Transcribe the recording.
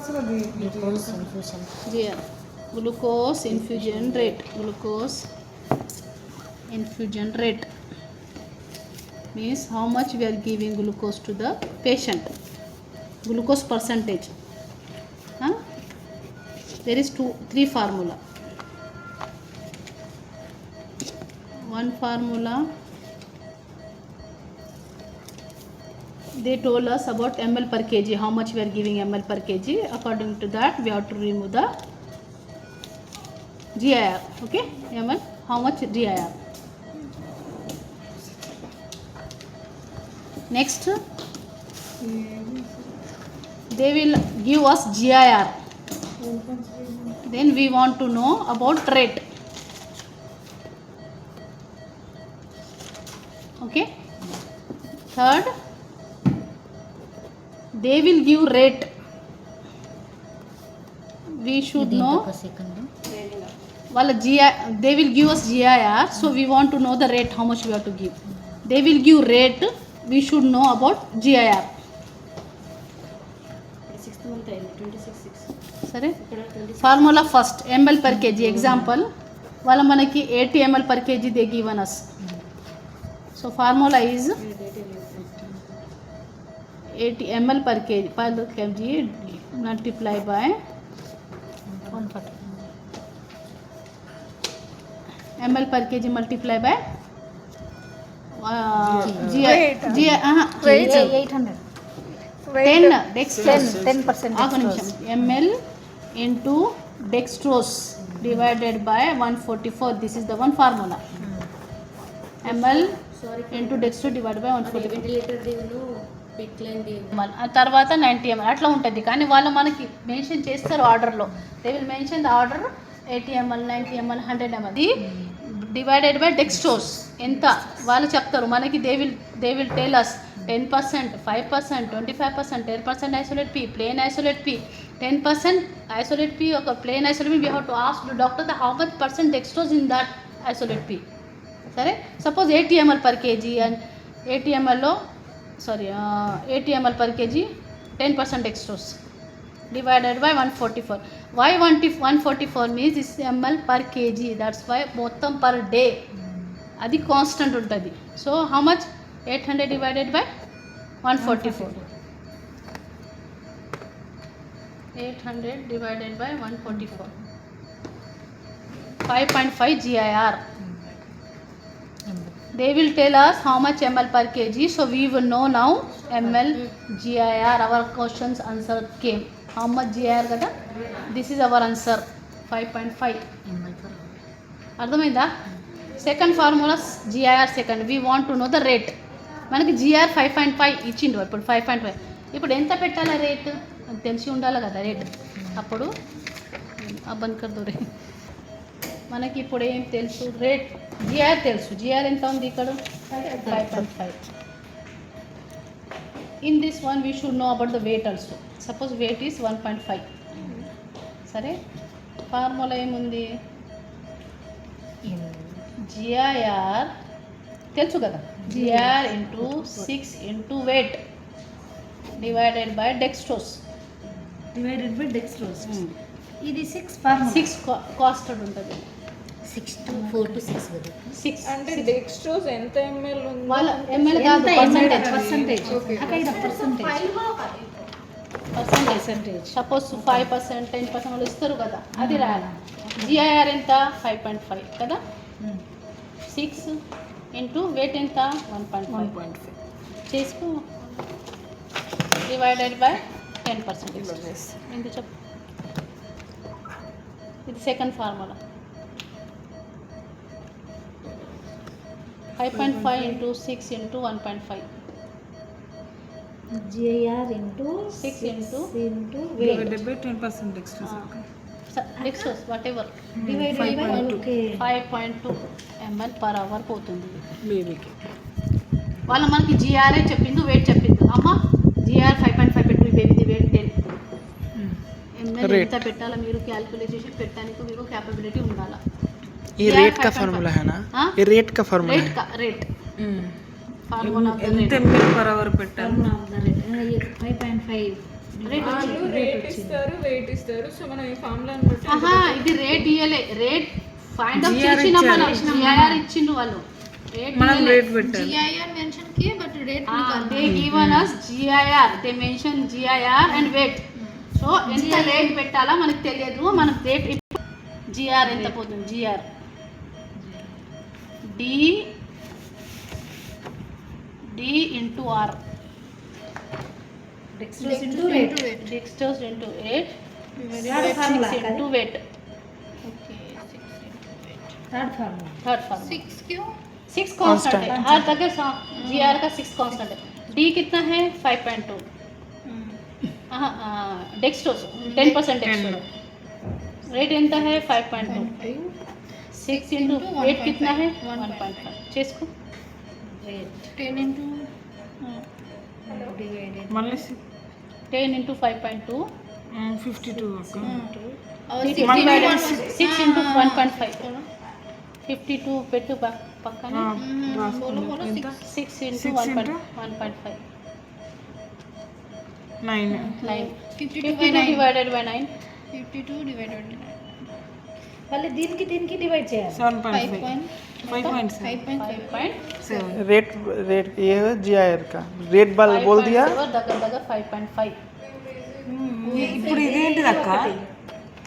Glucose infusion. GR. Glucose infusion rate. Glucose infusion rate means how much we are giving glucose to the patient. Glucose percentage. Huh? There is three formula. One formula, they told us about ml per kg, how much we are giving ml per kg. According to that, we have to remove the GIR. Okay, ml, how much GIR. Next, they will give us GIR. Then we want to know about rate. Okay. Third, they will give rate. We should know. Well, they will give us GIR, so we want to know the rate, how much we have to give. They will give rate, we should know about GIR. సరే formula first ml per kg example వాళ్ళ మనకి 80 ml per kg they given us. So formula is 80 ml per kg multiply by 140 ml per kg multiply by 800. 10%. ml into dextrose divided by 144. This is the one formula. ml into dextrose divided by 144. ఆ తర్వాత 90 ml అట్లా ఉంటుంది. కానీ వాళ్ళు మనకి mention చేస్తారు ఆర్డర్లో. They will mention the order 80 ml 90 ml 100 ml. ఇది డివైడెడ్ బై డెక్స్ట్రోస్ ఎంత వాళ్ళు చెప్తారు మనకి. They will tell us 10%, 5%, 25%, 10% isolate P, plain isolate P, 10% isolate P, or plain isolate P. We have to ask the doctor the how much percent dextrose in that isolate P. Sorry, suppose 80 ml per kg and 80 ml 80 ml per kg 10% dextrose divided by 144. Why 144 means this ml per kg, that's why మొత్తం per day అది constant ఉంటుంది. So how much 800 divided by 144. 800 divided by 144. 5.5 GIR. They will tell us how much ml per kg. So we will know now ml GIR. Our questions answer came. How much GIR kada? This is our answer. 5.5. అర్థమైందా? Second formula GIR second. We want to know the rate. మనకి GIR 5.5 ఇచ్చిండు. ఇప్పుడు 5.5. ఇప్పుడు ఎంత పెట్టాలా rate తెలిసి ఉండాలి కదా రేట్. అప్పుడు బంకర్దూరే మనకి ఇప్పుడు ఏం తెలుసు రేట్. GIR తెలుసు. GIR ఎంత ఉంది ఇక్కడ 5.5. In this one we should know about the weight also. Suppose weight is 1.5. సరే ఫార్ములా ఏముంది GIR తెలుసు కదా. GIR into 6 into weight divided by dextrose. ఇది 6 ఫార్ములా. 6 కాస్టెడ్ ఉంటుంది. 4 to 6 కదా. 6 అంటే డెక్స్ట్రోస్ ఎంత ml ఉంది? వాళ్ళ ml కాదు పర్సెంటేజ్. అక్కడ ఇది పర్సెంటేజ్. సపోజ్ 5% 10% వాళ్ళు ఇస్తారు కదా అది రాయాలి. GIR ఎంత 5.5 కదా. 6 ఇంటూ వెయిట్ ఎంత 1.5 చేసుకో డివైడెడ్ బై 10%. ఎందుకు చెప్పు. ఇది second formula. 5.5 into 6 into 1.5. GIR into 6 into weight. 10% dextrose. dextrose whatever Divided by 5.2 ml per hour పోతుంది బేబీకి. వాళ్ళ మనకి GRA చెప్పింది వెయిట్ చెప్పింది. అమ్మ GR 5.5 పెట్టు బేబీది వెయిట్ 10 ml ఎంత పెట్టాలా మీరు క్యాలిక్యులేషన్ పెట్టడానికి మీకు कैपेबिलिटी ఉండాలా. ये रेट का फार्मूला है ना? ये रेट का फार्मूला है. रेट फार्मूला ఎంత ml per hour పెట్టాలి? 5.5 రేట్ ఇస్తారు, వెయిట్ ఇస్తారు. సో మనం ఈ ఫార్ములాని బట్టి ఆహా ఇది రేట్ ఇయ్యలే, రేట్ ఫైండ్ అవుట్ చేసిన మనం GIR ఇచ్చిండు వాళ్ళు, మనం రేట్ పెట్టాలి. GIR మెన్షన్ కి but rate they given us GIR, they mention GIR and weight. So ఎంత రేట్ పెట్టాలా మనకు తెలియదు, మనకు రేట్ GR ఎంత పోతుంది, GR D into R, dextrose into rate. dextrose into 8 Third formula 6 into weight. Third formula third formula 6 क्यों 6 constant है हर जगह GR का 6 कांस्टेंट है. D कितना है 5.2. डेक्सट्रोज 10% डेक्सट्रोज, रेट ఎంత है 5.2. 6 into weight कितना है 1.5. చేసుకో रेट 10 into divided మళ్ళీ 10 into 5.2 52 అక్క. और divided 6 into 1.5 52 పెట్టు పక్కన बोलो बोलो 6 into 6 into 1.5 9 9 52 52 divided by 9 52 divided by 9 पहले दिन की डिवाइड చేయాలి 7.5 5.7 5.5 रेट रेट ये है GIR का रेट बोल दिया దగ్గర 5.5. ఇప్పుడు ఇదేంటిది అక్క?